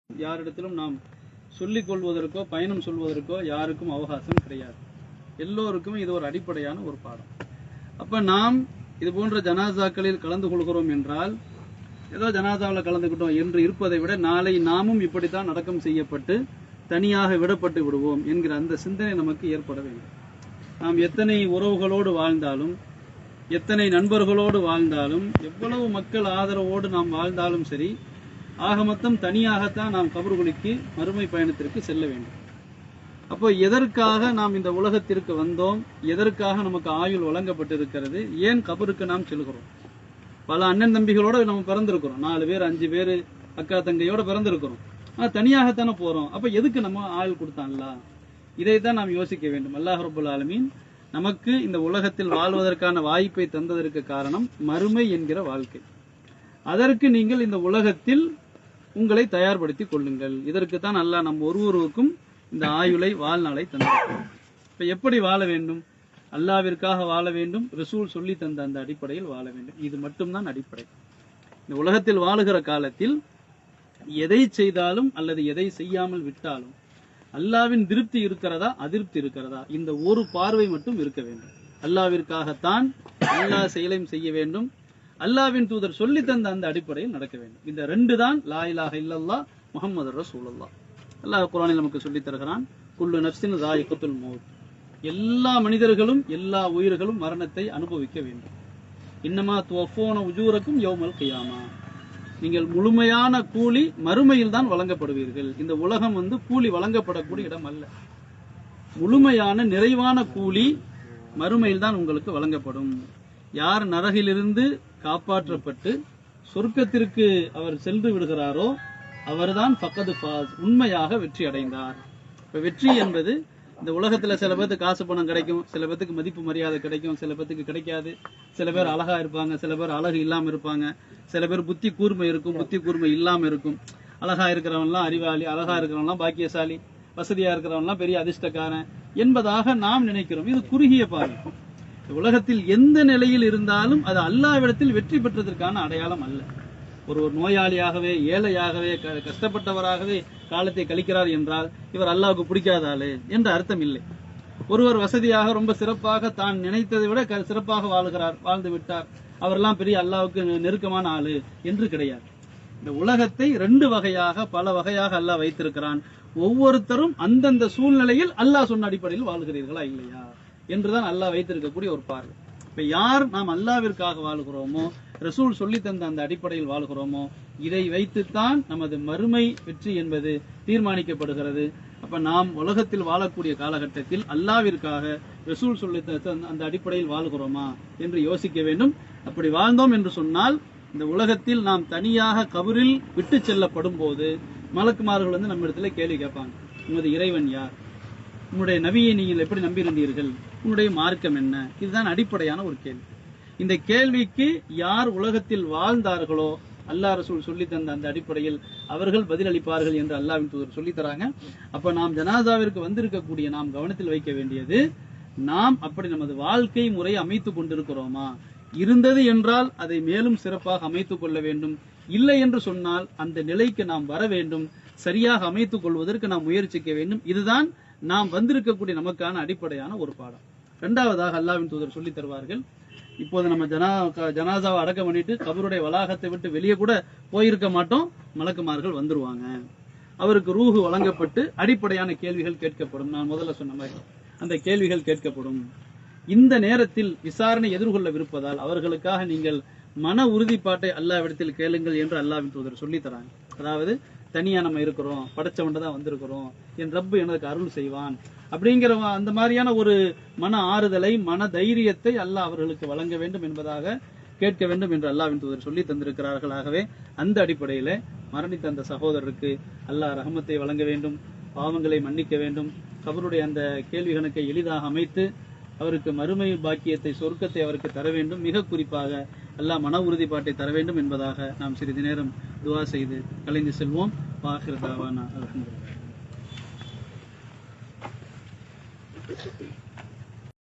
யாரிடத்திலும் நாம் சொல்லிக் கொள்வதற்கோ பயணம் சொல்வதற்கோ யாருக்கும் அவகாசம் கிடையாது. எல்லோருக்கும் இது ஒரு அடிப்படையான ஒரு பாடம். அப்ப நாம் இது போன்ற ஜனாசாக்களில் கலந்து கொள்கிறோம் என்றால் ஏதோ ஜனாசாவில் கலந்துக்கிட்டோம் என்று இருப்பதை விட நாளை நாமும் இப்படித்தான் அடக்கம் செய்யப்பட்டு தனியாக விடப்பட்டு விடுவோம் என்கிற அந்த சிந்தனை நமக்கு ஏற்பட வேண்டும். நாம் எத்தனை உறவுகளோடு வாழ்ந்தாலும், எத்தனை நண்பர்களோடு வாழ்ந்தாலும், எவ்வளவு மக்கள் ஆதரவோடு நாம் வாழ்ந்தாலும் சரி, ஆக மொத்தம் தனியாகத்தான் நாம் கபர்குழிக்கு மறுமை பயணத்திற்கு செல்ல வேண்டும். அப்போ எதற்காக நாம் இந்த உலகத்திற்கு வந்தோம், எதற்காக நமக்கு ஆயுள் வழங்கப்பட்டிருக்கிறது, ஏன் கபருக்கு நாம் செல்கிறோம்? பல அண்ணன் தம்பிகளோட நம்ம பிறந்திருக்கிறோம், 4 பேர் 5 பேர் அக்கா தங்கையோட பிறந்திருக்கிறோம். ஆனா தனியாகத்தானே போறோம். அப்ப எதுக்கு நம்ம ஆயுள் கொடுத்தான்ல? இதைத்தான் நாம் யோசிக்க வேண்டும். அல்லாஹ் ரப்பல் ஆலமீன் நமக்கு இந்த உலகத்தில் வாழ்வதற்கான வாய்ப்பை தந்ததற்கு காரணம் மறுமை என்கிற வாழ்க்கை. அதற்கு நீங்கள் இந்த உலகத்தில் உங்களை தயார்படுத்திக் கொள்ளுங்கள். இதற்கு தான் அல்லாஹ் நம் ஒருவருக்கும் இந்த ஆயுளை வாழ்நாளை தந்திருக்கிறார். இப்ப எப்படி வாழ வேண்டும்? அல்லாவிற்காக வாழ வேண்டும். ரசூல் சொல்லி தந்த அந்த அடிப்படையில் வாழ வேண்டும். இது மட்டும்தான் அடிப்படை. இந்த உலகத்தில் வாழுகிற காலத்தில் எதை செய்தாலும் அல்லது எதை செய்யாமல் விட்டாலும் அல்லாவின் திருப்தி இருக்கிறதா, அதிருப்தி இருக்கிறதா, இந்த ஒரு பார்வை மட்டும் இருக்க வேண்டும். அல்லாவிற்காகத்தான் எல்லா செயலையும் செய்ய வேண்டும். அல்லாவின் தூதர் சொல்லி தந்த அந்த அடிப்படையில் நடக்க வேண்டும். இந்த 2 தான் லா இலாஹ இல்லல்லாஹ் முஹம்மது ரசூலுல்லாஹ். அல்லாஹ் குர்ஆனில் நமக்கு சொல்லி தருகிறான், குல்லு நஃப்ஸின் ஸாயிகத்துல் மௌத். எல்லா மனிதர்களும் எல்லா உயிர்களும் மரணத்தை அனுபவிக்க வேண்டும். இன்னமா துவஃபூன உஜூரக்கும் யௌமல் கியாமா. நீங்கள் முழுமையான கூலி மறுமையில் தான் வழங்கப்படுவீர்கள். இந்த உலகம் கூலி வழங்கப்படக்கூடிய இடம் அல்ல. முழுமையான நிறைவான கூலி மறுமையில் தான் உங்களுக்கு வழங்கப்படும். யார் நரகிலிருந்து காப்பாற்றப்பட்டு சொர்க்கத்திற்கு அவர் சென்று விடுகிறாரோ அவர்தான் ஃபக்கது ஃபாஸ், உண்மையாக வெற்றி அடைந்தார். இப்ப வெற்றி என்பது இந்த உலகத்துல சில பேருக்கு காசு பணம் கிடைக்கும், சில பேருக்கு மதிப்பு மரியாதை கிடைக்கும், சில பேருக்கு கிடைக்காது. சில பேர் அழகா இருப்பாங்க, சில பேர் அழகு இல்லாம இருப்பாங்க, சில பேர் புத்தி கூர்மை இருக்கும், புத்தி கூர்மை இல்லாம இருக்கும். அழகா இருக்கிறவன்லாம் அறிவாளி, அழகா இருக்கிறவன்லாம் பாக்கியசாலி, வசதியா இருக்கிறவன்லாம் பெரிய அதிர்ஷ்டக்காரன் என்பதாக நாம் நினைக்கிறோம். இது குறுகிய பார்வை. உலகத்தில் எந்த நிலையில் இருந்தாலும் அது அல்லாஹ்விடத்தில் வெற்றி பெற்றதற்கான அடையாளம் அல்ல. ஒரு நோயாளியாகவே, ஏழையாகவே, கஷ்டப்பட்டவராகவே காலத்தை கழிக்கிறார் என்றால் இவர் அல்லாஹ்வுக்கு பிடிக்காத ஆளு என்ற அர்த்தம் இல்லை. ஒருவர் வசதியாக ரொம்ப சிறப்பாக தான் நினைத்ததை விட சிறப்பாக வாழ்ந்து விட்டார், அவரெல்லாம் பெரிய அல்லாஹ்வுக்கு நெருக்கமான ஆளு என்று கிடையாது. இந்த உலகத்தை 2 வகையாக, பல வகையாக அல்லாஹ் வைத்திருக்கிறான். ஒவ்வொருத்தரும் அந்தந்த சூழ்நிலையில் அல்லாஹ் சொன்ன அடிப்படையில் வாழ்கிறீர்களா இல்லையா என்றுதான் அல்லாஹ் வைத்திருக்கக்கூடிய ஒரு பார்வை. இப்ப யார் நாம் அல்லாஹ்விற்காக வாழுகிறோமோ, ரசூல் சொல்லி தந்த அந்த அடிப்படையில் வாழ்கிறோமோ, இதை வைத்துத்தான் நமது மறுமை வெற்றி என்பது தீர்மானிக்கப்படுகிறது. அப்ப நாம் உலகத்தில் வாழக்கூடிய காலகட்டத்தில் அல்லாஹ்விற்காக ரசூல் சொல்லி அந்த அடிப்படையில் வாழ்கிறோமா என்று யோசிக்க வேண்டும். அப்படி வாழ்ந்தோம் என்று சொன்னால் இந்த உலகத்தில் நாம் தனியாக கபரில் விட்டு செல்லப்படும் போது மலக்குமார்கள் நம்ம இடத்துல கேள்வி கேட்பாங்க, உமது இறைவன் யார், உன்னுடைய நபியை நீங்கள் எப்படி நம்பியிருந்தீர்கள், உன்னுடைய மார்க்கம் என்ன? இதுதான் அடிப்படையான ஒரு கேள்வி. இந்த கேள்விக்கு யார் உலகத்தில் வாழ்ந்தார்களோ அல்லாஹ் ரசூல் சொல்லி தந்த அந்த அடிப்படையில் அவர்கள் பதிலளிப்பார்கள் என்று அல்லாஹ்வின் தூதர் சொல்லி தராங்க. அப்ப நாம் ஜனாசாவிற்கு வந்திருக்கக்கூடிய நாம் கவனத்தில் வைக்க வேண்டியது, நாம் அப்படி நமது வாழ்க்கை முறையை அமைத்துக் கொண்டிருக்கிறோமா? இருந்தது என்றால் அதை மேலும் சிறப்பாக அமைத்துக் கொள்ள வேண்டும். இல்லை என்று சொன்னால் அந்த நிலைக்கு நாம் வர வேண்டும். சரியாக அமைத்துக் கொள்வதற்கு நாம் முயற்சிக்க வேண்டும். இதுதான் நாம் வந்திருக்கக்கூடிய நமக்கான அடிப்படையான ஒரு பாடம். 2வதாக அல்லாஹ்வின் தூதர் சொல்லி தருவார்கள், இப்போது நம்ம ஜனாசாவை அடக்கம் பண்ணிட்டு கபருடைய வளாகத்தை விட்டு வெளியே கூட போயிருக்க மாட்டோம், மலக்குமார்கள் வந்துருவாங்க. அவருக்கு ரூஹு வழங்கப்பட்டு அடிப்படையான கேள்விகள் கேட்கப்படும். நான் முதல்ல சொன்ன மாதிரி அந்த கேள்விகள் கேட்கப்படும். இந்த நேரத்தில் விசாரணை எதிர்கொள்ளவிருப்பதால் அவர்களுக்காக நீங்கள் மன உறுதிப்பாட்டை அல்லாஹ்விடத்தில் கேளுங்கள் என்று அல்லாஹ்வின் தூதர் சொல்லி தராங்க. அதாவது தனியா நம்ம இருக்கிறோம், படைச்சவன்ட தான் வந்திருக்கிறோம், என் ரப்பு எனக்கு அருள் செய்வான் அப்படிங்கிற அந்த மாதிரியான ஒரு மன ஆறுதலை, மன தைரியத்தை அல்லாஹ் அவர்களுக்கு வழங்க வேண்டும் என்பதாக கேட்க வேண்டும் என்று அல்லாஹ்வின் தூதர் சொல்லி தந்திருக்கிறார்கள். ஆகவே அந்த அடிப்படையில மரணித்த அந்த சகோதரருக்கு அல்லாஹ் ரஹமத்தை வழங்க வேண்டும், பாவங்களை மன்னிக்க வேண்டும், கபருடைய அந்த கேள்வி கணக்கை எளிதாக அமைத்து அவருக்கு மறுமை பாக்கியத்தை, சொர்க்கத்தை அவருக்கு தர வேண்டும். மிக குறிப்பாக அல்லாஹ் மன உறுதிப்பாட்டை தர வேண்டும் என்பதாக நாம் சிறிது நேரம் துஆ செய்து கலைந்து செல்வோம். வாஹிர் தாவானா அல்ஹம்துலில்லாஹ்.